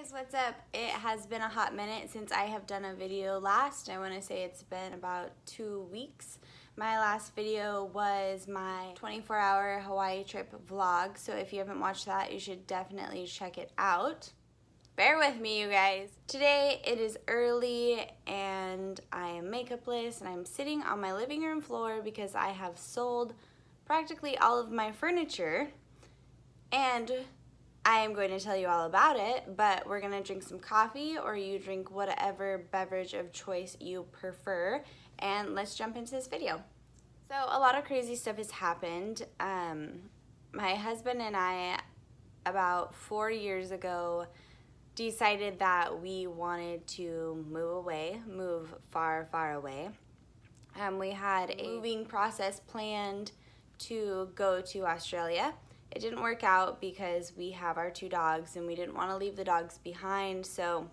Guys, what's up? It has been a hot minute since I have done a video last. I want to say it's been about 2 weeks. My last video was my 24-hour Hawaii trip vlog, so if you haven't watched that, you should definitely check it out. Bear with me, you guys. Today it is early and I am makeupless and I'm sitting on my living room floor because I have sold practically all of my furniture, and I am going to tell you all about it, but we're gonna drink some coffee, or you drink whatever beverage of choice you prefer, and let's jump into this video. So a lot of crazy stuff has happened. My husband and I, about 4 years ago, decided that we wanted to move far, far away. We had a moving process planned to go to Australia. It didn't work out because we have our 2 dogs and we didn't want to leave the dogs behind, so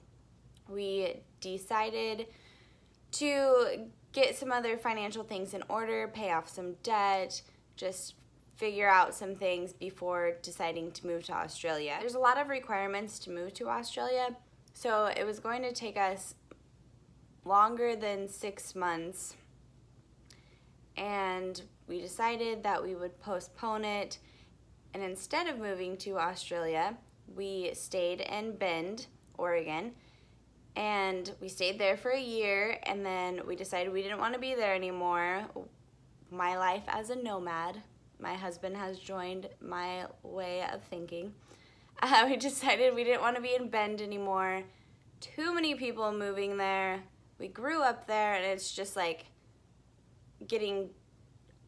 we decided to get some other financial things in order, pay off some debt, just figure out some things before deciding to move to Australia. There's a lot of requirements to move to Australia, so it was going to take us longer than 6 months, and we decided that we would postpone it. And instead of moving to Australia, we stayed in Bend, Oregon, and we stayed there for a year, and then we decided we didn't want to be there anymore. My life as a nomad, my husband has joined my way of thinking. We decided we didn't want to be in Bend anymore. Too many people moving there. We grew up there, and it's just like getting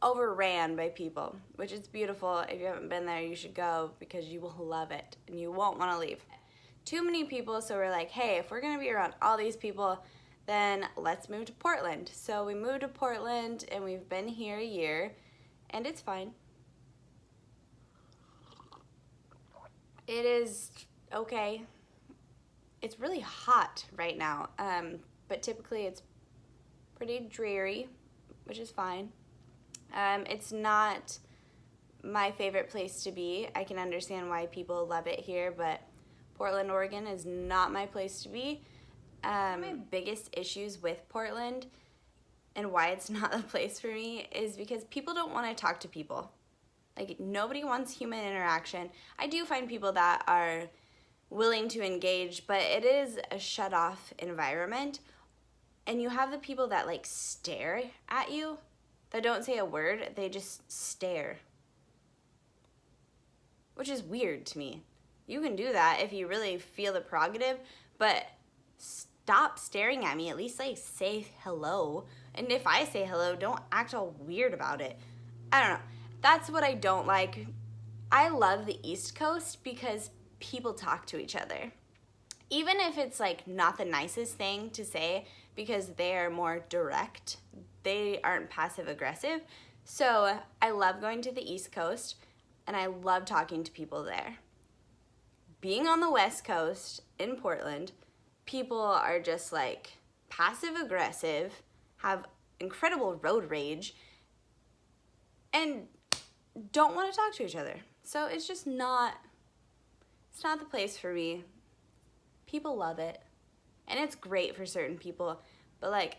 overran by people, which is beautiful. If you haven't been there, you should go because you will love it and you won't want to leave. Too many people, so we're like, hey, if we're gonna be around all these people, then let's move to Portland. So we moved to Portland and we've been here a year, and it's fine. It is okay. It's really hot right now, but typically it's pretty dreary, which is fine. It's not my favorite place to be. I can understand why people love it here, but Portland, Oregon is not my place to be. My biggest issues with Portland and why it's not the place for me is because people don't want to talk to people. Like, nobody wants human interaction. I do find people that are willing to engage, but it is a shut-off environment. And you have the people that, like, stare at you, that don't say a word, they just stare. Which is weird to me. You can do that if you really feel the prerogative, but stop staring at me. At least, like, say hello. And if I say hello, don't act all weird about it. I don't know. That's what I don't like. I love the East Coast because people talk to each other. Even if it's, like, not the nicest thing to say, because they are more direct. They aren't passive aggressive. So I love going to the East Coast, and I love talking to people there. Being on the West Coast in Portland, people are just like passive aggressive, have incredible road rage, and don't want to talk to each other. So it's just not the place for me. People love it, and it's great for certain people, but like,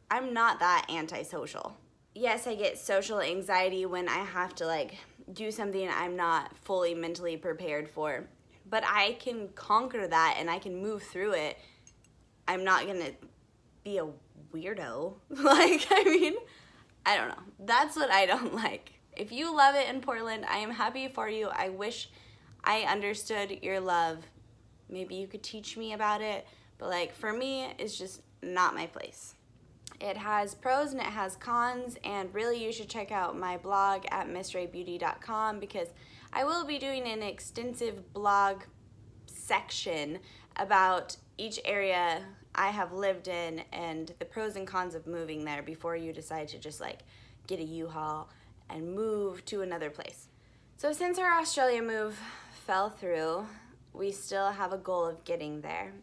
I'm not that antisocial. Yes, I get social anxiety when I have to like do something I'm not fully mentally prepared for, but I can conquer that and I can move through it. I'm not gonna be a weirdo. Like, I mean, I don't know. That's what I don't like. If you love it in Portland, I am happy for you. I wish I understood your love. Maybe you could teach me about it, but like, for me, it's just not my place. It has pros and it has cons, and really you should check out my blog at missraybeauty.com because I will be doing an extensive blog section about each area I have lived in and the pros and cons of moving there before you decide to just like get a U-Haul and move to another place. So since our Australia move fell through, we still have a goal of getting there.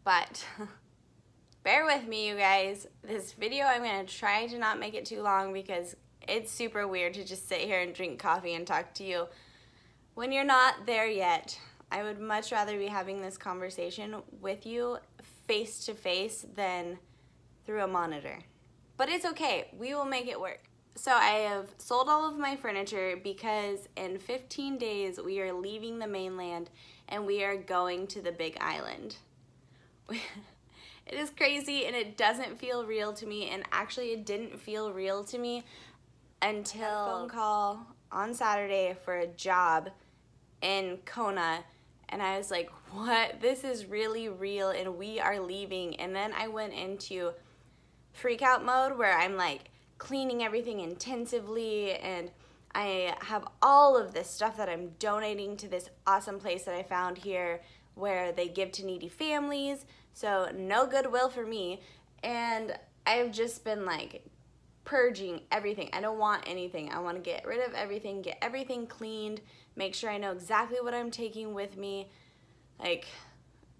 But bear with me, you guys. This video, I'm going to try to not make it too long because it's super weird to just sit here and drink coffee and talk to you. when you're not there yet, I would much rather be having this conversation with you face to face than through a monitor. But it's okay, we will make it work. So I have sold all of my furniture because in 15 days we are leaving the mainland and we are going to the Big Island. It is crazy and it doesn't feel real to me, and actually it didn't feel real to me until a phone call on Saturday for a job in Kona, and I was like, what? This is really real and we are leaving. And then I went into freak out mode where I'm like cleaning everything intensively, and I have all of this stuff that I'm donating to this awesome place that I found here where they give to needy families, so no goodwill for me. And I've just been like purging everything. I don't want anything. I want to get rid of everything, get everything cleaned, make sure I know exactly what I'm taking with me. Like,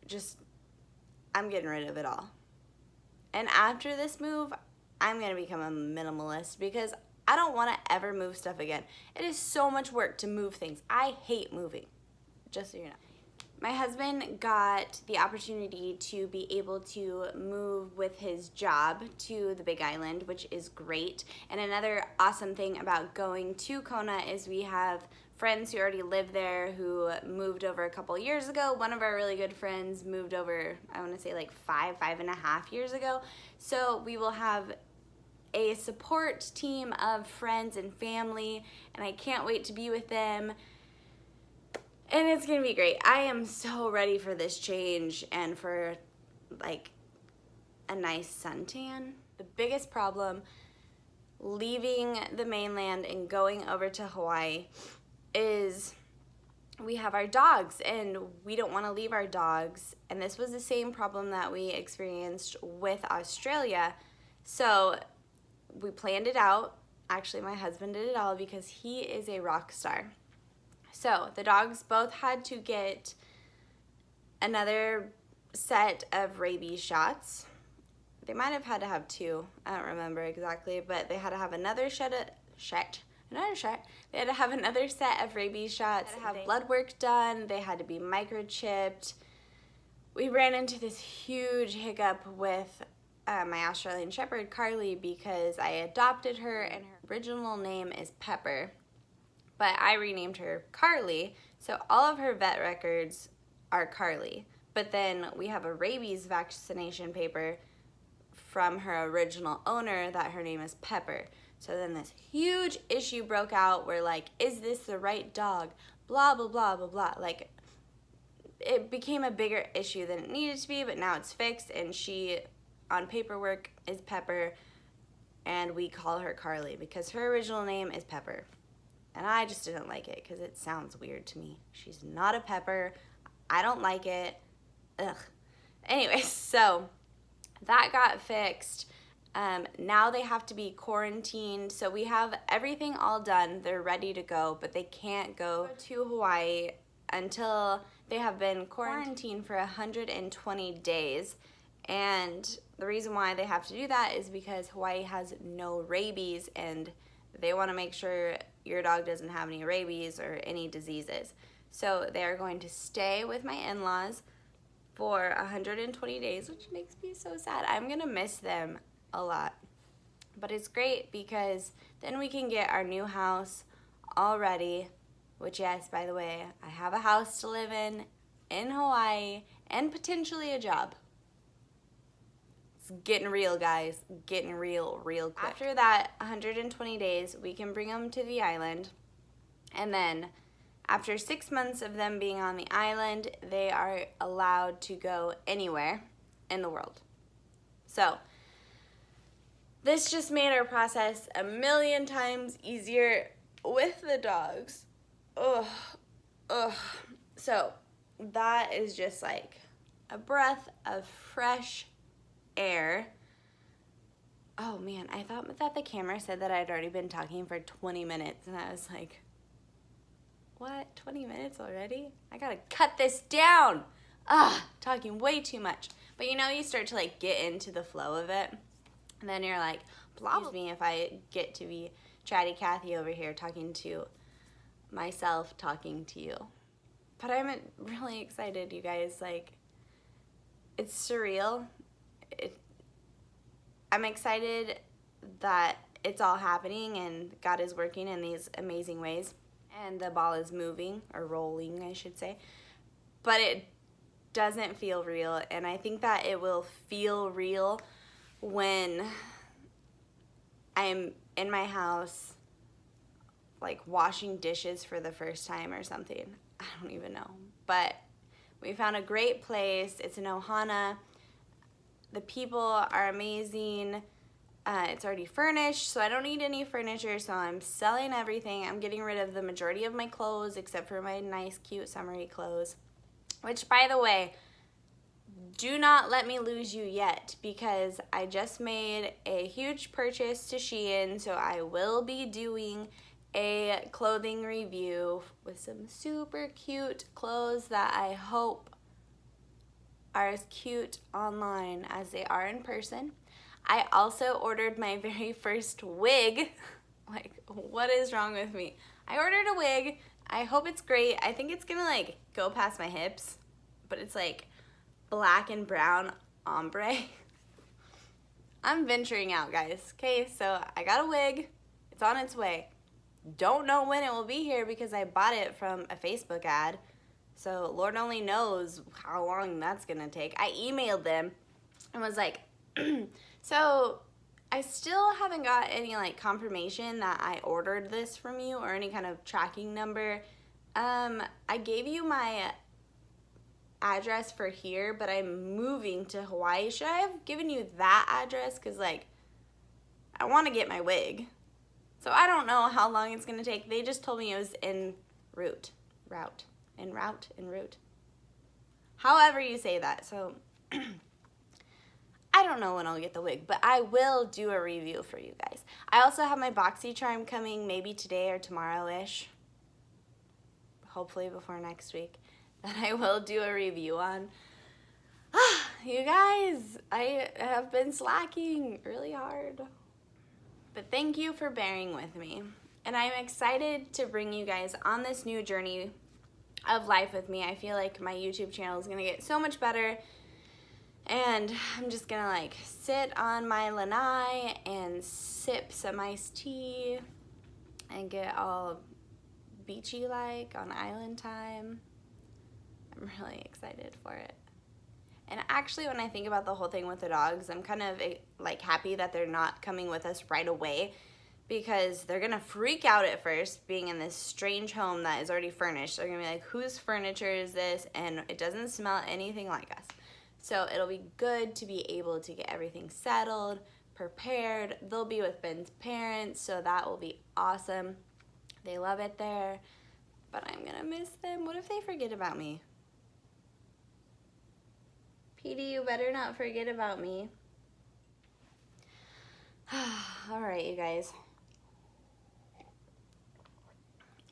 just, I'm getting rid of it all. And after this move, I'm going to become a minimalist because I don't want to ever move stuff again. It is so much work to move things. I hate moving, just so you know. My husband got the opportunity to be able to move with his job to the Big Island, which is great. And another awesome thing about going to Kona is we have friends who already live there who moved over a couple years ago. One of our really good friends moved over, I want to say like 5.5 years ago. So we will have a support team of friends and family, and I can't wait to be with them. And it's gonna be great. I am so ready for this change and for like a nice suntan. The biggest problem leaving the mainland and going over to Hawaii is we have our dogs and we don't want to leave our dogs. And this was the same problem that we experienced with Australia. So we planned it out. Actually, my husband did it all because he is a rock star. So the dogs both had to get another set of rabies shots. They might have had to have 2. I don't remember exactly, but they had to have another shot. They had to have another set of rabies shots. They had to have blood work done. They had to be microchipped. We ran into this huge hiccup with my Australian Shepherd, Carly, because I adopted her and her original name is Pepper. But I renamed her Carly, so all of her vet records are Carly. But then we have a rabies vaccination paper from her original owner that her name is Pepper. So then this huge issue broke out where like, is this the right dog? Blah, blah, blah, blah, blah. Like, it became a bigger issue than it needed to be, but now it's fixed, and she, on paperwork, is Pepper, and we call her Carly because her original name is Pepper. And I just didn't like it because it sounds weird to me. She's not a pepper. I don't like it. Ugh. Anyway, so that got fixed. Now they have to be quarantined. So we have everything all done. They're ready to go, but they can't go to Hawaii until they have been quarantined for 120 days. And the reason why they have to do that is because Hawaii has no rabies, and they want to make sure your dog doesn't have any rabies or any diseases. So they're going to stay with my in-laws for 120 days, which makes me so sad. I'm going to miss them a lot. But it's great because then we can get our new house all ready, which, yes, by the way, I have a house to live in Hawaii, and potentially a job. Getting real, guys. Getting real quick. After that 120 days, we can bring them to the island. And then after 6 months of them being on the island, they are allowed to go anywhere in the world. So this just made our process a million times easier with the dogs. Ugh. So that is just like a breath of fresh air. Oh man, I thought that the camera said that I'd already been talking for 20 minutes, and I was like, what, 20 minutes already? I gotta cut this down. Talking way too much. But you know, you start to like get into the flow of it, and then you're like, excuse me if I get to be chatty Cathy over here talking to myself talking to you. But I'm really excited, you guys. Like, it's surreal. I'm excited that it's all happening and God is working in these amazing ways. And the ball is moving, or rolling, I should say. But it doesn't feel real. And I think that it will feel real when I'm in my house, like washing dishes for the first time or something. I don't even know. But we found a great place. It's in Ohana. The people are amazing. It's already furnished, so I don't need any furniture, so I'm selling everything. I'm getting rid of the majority of my clothes except for my nice, cute, summery clothes. Which, by the way, do not let me lose you yet, because I just made a huge purchase to Shein, so I will be doing a clothing review with some super cute clothes that I hope are as cute online as they are in person. I also ordered my very first wig. Like, what is wrong with me? I ordered a wig. I hope it's great. I think it's gonna like go past my hips, but it's like black and brown ombre. I'm venturing out, guys. Okay, so I got a wig. It's on its way. Don't know when it will be here because I bought it from a Facebook ad. So Lord only knows how long that's gonna take. I emailed them and was like, so I still haven't got any like confirmation that I ordered this from you or any kind of tracking number. I gave you my address for here, but I'm moving to Hawaii. Should I have given you that address? Because like, I want to get my wig. So I don't know how long it's gonna take. They just told me it was en route. However you say that. So I don't know when I'll get the wig, but I will do a review for you guys. I also have my BoxyCharm coming maybe today or tomorrow-ish. Hopefully before next week. That I will do a review on. You guys, I have been slacking really hard. But thank you for bearing with me. And I'm excited to bring you guys on this new journey of life with me. I feel like my YouTube channel is going to get so much better. And I'm just gonna like sit on my lanai and sip some iced tea and get all beachy like on island time. I'm really excited for it. And actually when I think about the whole thing with the dogs, I'm kind of like happy that they're not coming with us right away, because they're gonna freak out at first being in this strange home that is already furnished. They're gonna be like, whose furniture is this? And it doesn't smell anything like us. So it'll be good to be able to get everything settled, prepared. They'll be with Ben's parents, so that will be awesome. They love it there, but I'm gonna miss them. What if they forget about me? Petey, you better not forget about me. All right, you guys.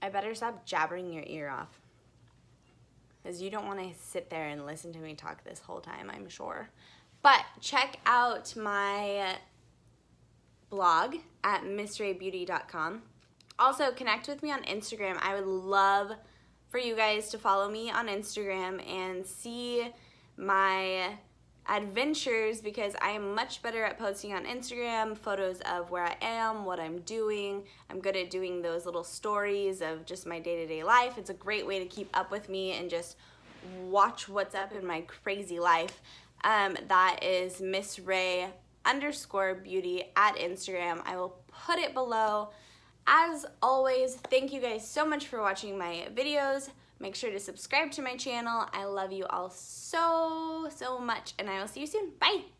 I better stop jabbering your ear off, because you don't want to sit there and listen to me talk this whole time, I'm sure. But check out my blog at missraybeauty.com. Also, connect with me on Instagram. I would love for you guys to follow me on Instagram and see my adventures, because I am much better at posting on Instagram photos of where I am, what I'm doing. I'm good at doing those little stories of just my day-to-day life. It's a great way to keep up with me and just watch what's up in my crazy life. That is MissRay_beauty at Instagram. I will put it below. As always, thank you guys so much for watching my videos. Make sure to subscribe to my channel. I love you all so much, and I will see you soon. Bye!